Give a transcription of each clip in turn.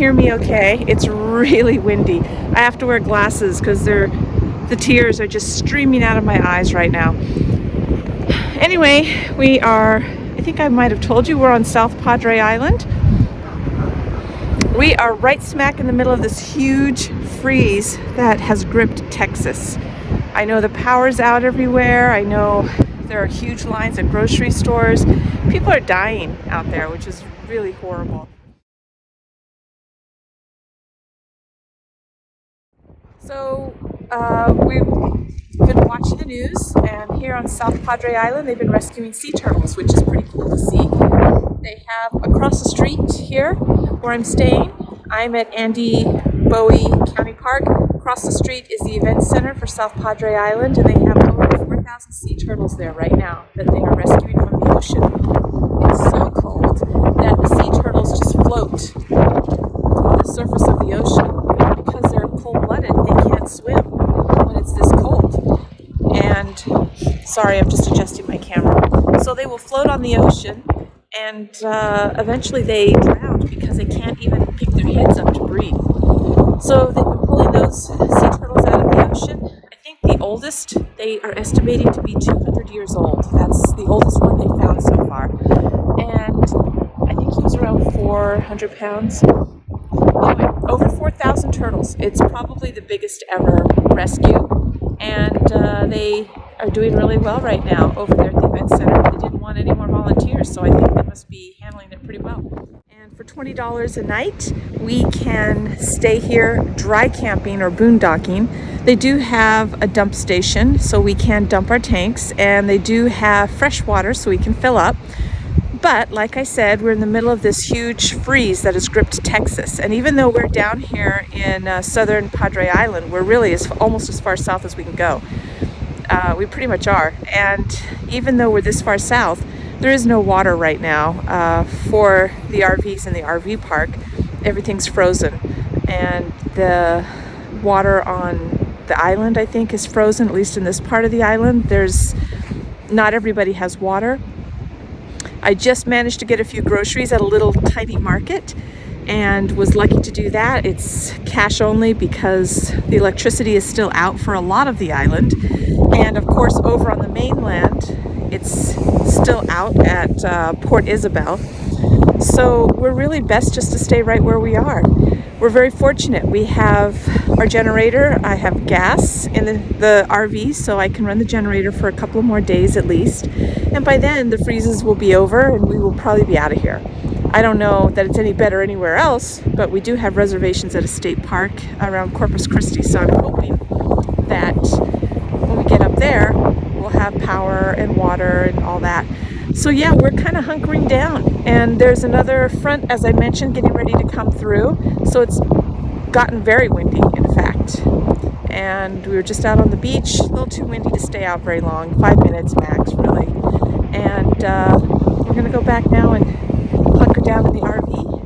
hear me okay? It's really windy. I have to wear glasses because the tears are just streaming out of my eyes right now. Anyway, I think I might have told you, we're on South Padre Island. We are right smack in the middle of this huge freeze that has gripped Texas. I know the power's out everywhere. I know there are huge lines at grocery stores. People are dying out there, which is really horrible. So we've been watching the news, and here on South Padre Island they've been rescuing sea turtles, which is pretty cool to see. They have across the street here where I'm staying. I'm at Andy Bowie County Park. Across the street is the event center for South Padre Island, and they have over 4,000 sea turtles there right now that they are rescuing from the ocean. It's so cold that the sea turtles just float on the surface of the ocean. Because they're cold-blooded, they can't swim when it's this cold. And sorry, I'm just adjusting my camera. So they will float on the ocean, and eventually they drown because they can't even pick their heads up to breathe. So they've been pulling those sea turtles out of the ocean. I think the oldest they are estimating to be 200 years old. That's the oldest one they've found so far. And I think he was around 400 pounds. Anyway, over 4,000 turtles. It's probably the biggest ever rescue, and they are doing really well right now over there at the event center. They didn't want any more volunteers, so I think they must be handling it pretty well. And for $20 a night, we can stay here dry camping or boondocking. They do have a dump station, so we can dump our tanks, and they do have fresh water, so we can fill up. But like I said, we're in the middle of this huge freeze that has gripped Texas. And even though we're down here in southern Padre Island, we're really almost as far south as we can go. We pretty much are. And even though we're this far south, there is no water right now for the RVs in the RV park. Everything's frozen. And the water on the island, I think, is frozen, at least in this part of the island. Not everybody has water. I just managed to get a few groceries at a little tiny market and was lucky to do that. It's cash only because the electricity is still out for a lot of the island. And of course, over on the mainland, it's still out at Port Isabel. So we're really best just to stay right where we are. We're very fortunate. We have our generator. I have gas in the RV, so I can run the generator for a couple more days at least. And by then, the freezes will be over and we will probably be out of here. I don't know that it's any better anywhere else, but we do have reservations at a state park around Corpus Christi, so I'm hoping that when we get up there, we'll have power and water and all that. So yeah, we're kind of hunkering down, and there's another front, as I mentioned, getting ready to come through. So it's gotten very windy, in fact. And we were just out on the beach, a little too windy to stay out very long, 5 minutes max, really. And we're gonna go back now and hunker down in the RV.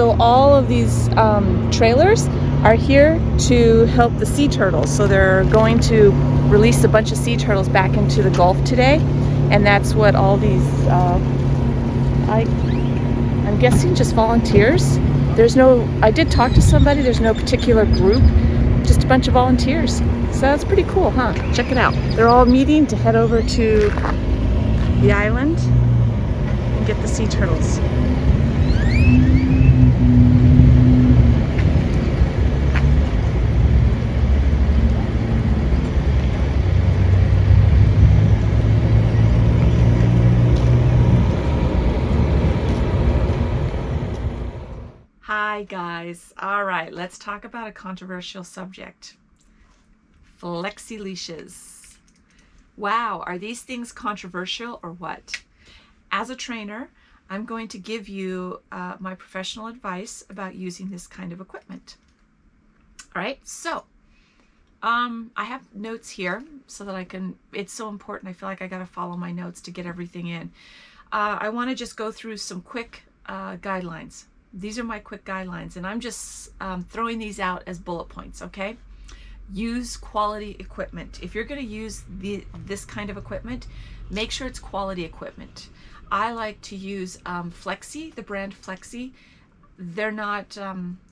So all of these trailers are here to help the sea turtles. So they're going to release a bunch of sea turtles back into the Gulf today, and that's what all these, I'm guessing just volunteers. I did talk to somebody, there's no particular group, just a bunch of volunteers. So that's pretty cool, huh? Check it out. They're all meeting to head over to the island and get the sea turtles. Hi guys. All right, let's talk about a controversial subject. FLEXI-LEASHES. Wow, are these things controversial or what? As a trainer, I'm going to give you my professional advice about using this kind of equipment. All right, so I have notes here so that I can, it's so important, I feel like I got to follow my notes to get everything in. I want to just go through some quick guidelines. These are my quick guidelines, and I'm just throwing these out as bullet points, okay? Use quality equipment. If you're going to use this kind of equipment, make sure it's quality equipment. I like to use FLEXI, the brand FLEXI. They're not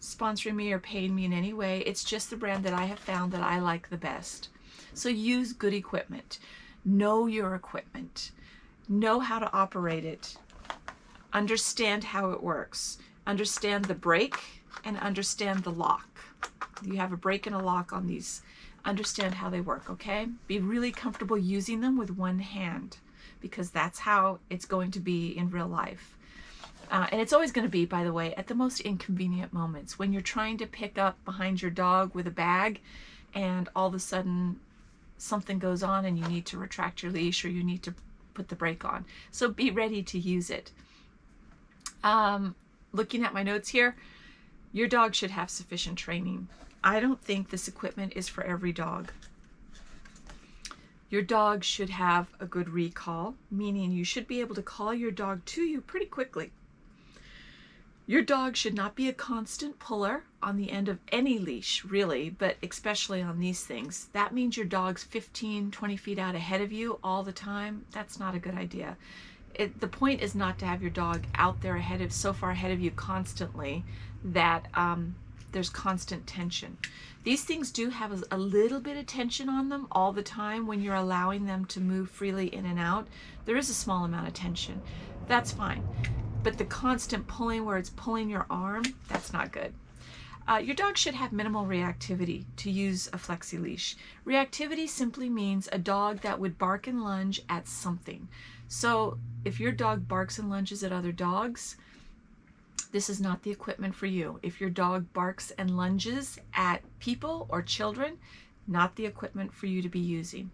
sponsoring me or paying me in any way. It's just the brand that I have found that I like the best. So use good equipment. Know your equipment. Know how to operate it. Understand how it works. Understand the brake and understand the lock. You have a brake and a lock on these. Understand how they work, okay? Be really comfortable using them with one hand, because that's how it's going to be in real life. And it's always going to be, by the way, at the most inconvenient moments, when you're trying to pick up behind your dog with a bag and all of a sudden something goes on and you need to retract your leash or you need to put the brake on. So be ready to use it. Looking at my notes here, your dog should have sufficient training. I don't think this equipment is for every dog. Your dog should have a good recall, meaning you should be able to call your dog to you pretty quickly. Your dog should not be a constant puller on the end of any leash, really, but especially on these things. That means your dog's 15, 20 feet out ahead of you all the time. That's not a good idea. The point is not to have your dog out there so far ahead of you constantly that there's constant tension. These things do have a little bit of tension on them all the time when you're allowing them to move freely in and out. There is a small amount of tension. That's fine. But the constant pulling where it's pulling your arm, that's not good. Your dog should have minimal reactivity to use a FLEXI leash. Reactivity simply means a dog that would bark and lunge at something. So if your dog barks and lunges at other dogs, this is not the equipment for you. If your dog barks and lunges at people or children, not the equipment for you to be using.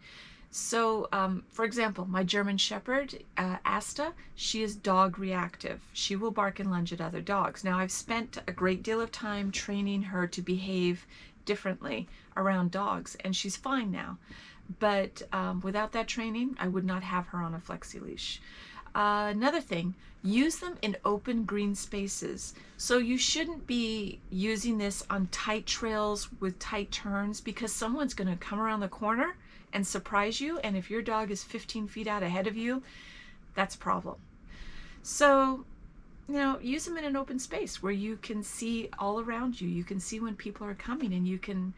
So, for example, my German Shepherd, Asta, she is dog reactive. She will bark and lunge at other dogs. Now, I've spent a great deal of time training her to behave differently around dogs, and she's fine now. But without that training, I would not have her on a FLEXI leash. Another thing, use them in open green spaces. So you shouldn't be using this on tight trails with tight turns, because someone's going to come around the corner and surprise you, and if your dog is 15 feet out ahead of you, that's a problem. So, use them in an open space where you can see all around you. You can see when people are coming and you can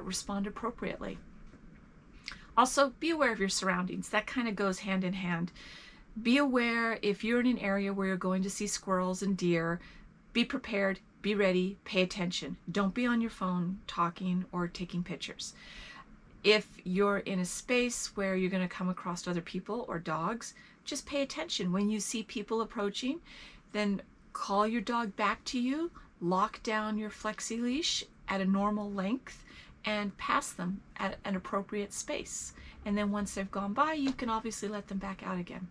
respond appropriately. Also, be aware of your surroundings. That kind of goes hand in hand. Be aware if you're in an area where you're going to see squirrels and deer. Be prepared, be ready, pay attention. Don't be on your phone talking or taking pictures. If you're in a space where you're going to come across other people or dogs, just pay attention. When you see people approaching, then call your dog back to you, lock down your FLEXI leash at a normal length, and pass them at an appropriate space. And then once they've gone by, you can obviously let them back out again.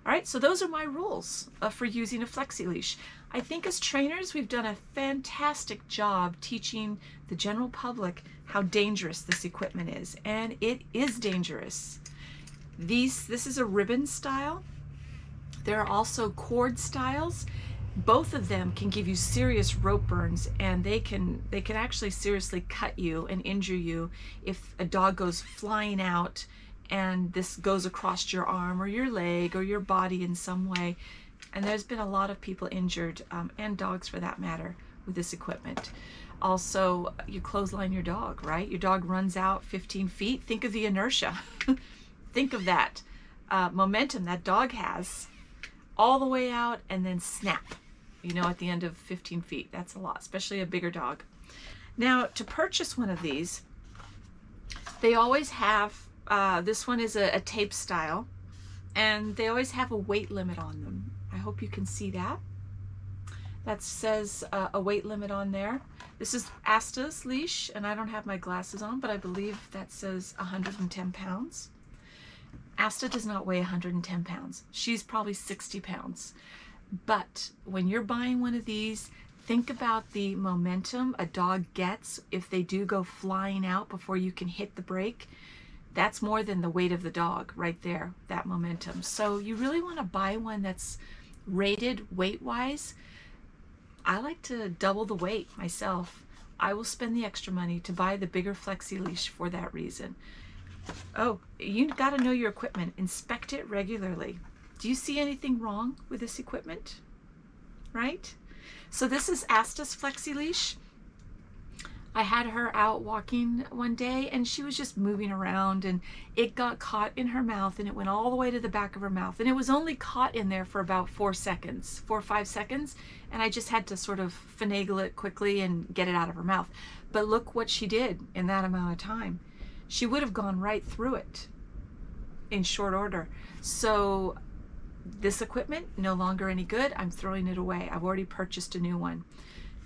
All right, so those are my rules for using a FLEXI leash. I think as trainers, we've done a fantastic job teaching the general public how dangerous this equipment is, and it is dangerous. This is a ribbon style. There are also cord styles. both of them can give you serious rope burns, and they can actually seriously cut you and injure you if a dog goes flying out and this goes across your arm or your leg or your body in some way. And there's been a lot of people injured, and dogs for that matter, with this equipment. Also, you clothesline your dog, right? Your dog runs out 15 feet. Think of the inertia. Think of that momentum that dog has all the way out, and then snap, you know, at the end of 15 feet. That's a lot, especially a bigger dog. Now, to purchase one of these, they always have, this one is a tape style, and they always have a weight limit on them. I hope you can see that. That says a weight limit on there. This is Asta's leash, and I don't have my glasses on, but I believe that says 110 pounds. Asta does not weigh 110 pounds. She's probably 60 pounds. But when you're buying one of these, think about the momentum a dog gets if they do go flying out before you can hit the brake. That's more than the weight of the dog right there, that momentum. So you really want to buy one that's rated weight-wise. I like to double the weight myself. I will spend the extra money to buy the bigger Flexi leash for that reason. Oh, you got to know your equipment. Inspect it regularly. Do you see anything wrong with this equipment? Right? So this is Asta's Flexi leash. I had her out walking one day, and she was just moving around, and it got caught in her mouth, and it went all the way to the back of her mouth, and it was only caught in there for about 4 or 5 seconds, and I just had to sort of finagle it quickly and get it out of her mouth. But look what she did in that amount of time. She would have gone right through it in short order. So this equipment, no longer any good. I'm throwing it away. I've already purchased a new one.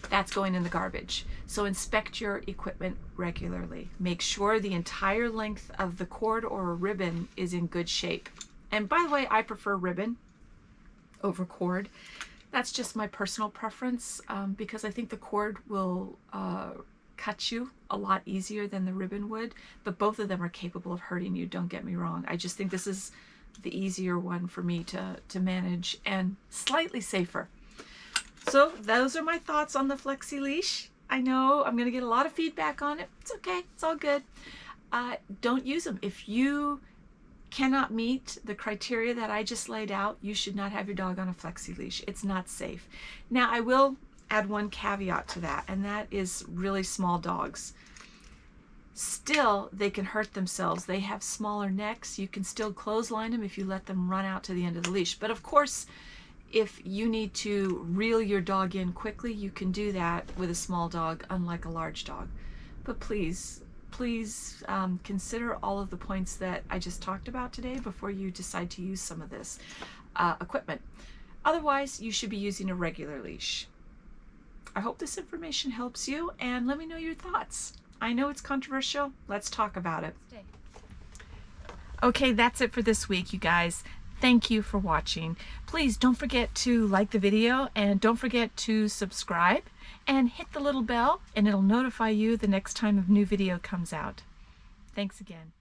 That's going in the garbage. So inspect your equipment regularly. Make sure the entire length of the cord or ribbon is in good shape. And by the way, I prefer ribbon over cord. That's just my personal preference, because I think the cord will cut you a lot easier than the ribbon would, but both of them are capable of hurting you, don't get me wrong. I just think this is the easier one for me to manage and slightly safer. So those are my thoughts on the Flexi leash. I know I'm going to get a lot of feedback on it. It's okay. It's all good. Don't use them. If you cannot meet the criteria that I just laid out, you should not have your dog on a Flexi leash. It's not safe. Now, I will add one caveat to that, and that is really small dogs. Still, they can hurt themselves. They have smaller necks. You can still clothesline them if you let them run out to the end of the leash. But of course, if you need to reel your dog in quickly, you can do that with a small dog, unlike a large dog. But please, please consider all of the points that I just talked about today before you decide to use some of this equipment. Otherwise, you should be using a regular leash. I hope this information helps you, and let me know your thoughts. I know it's controversial. Let's talk about it. Okay, that's it for this week, you guys. Thank you for watching. Please don't forget to like the video, and don't forget to subscribe and hit the little bell, and it'll notify you the next time a new video comes out. Thanks again.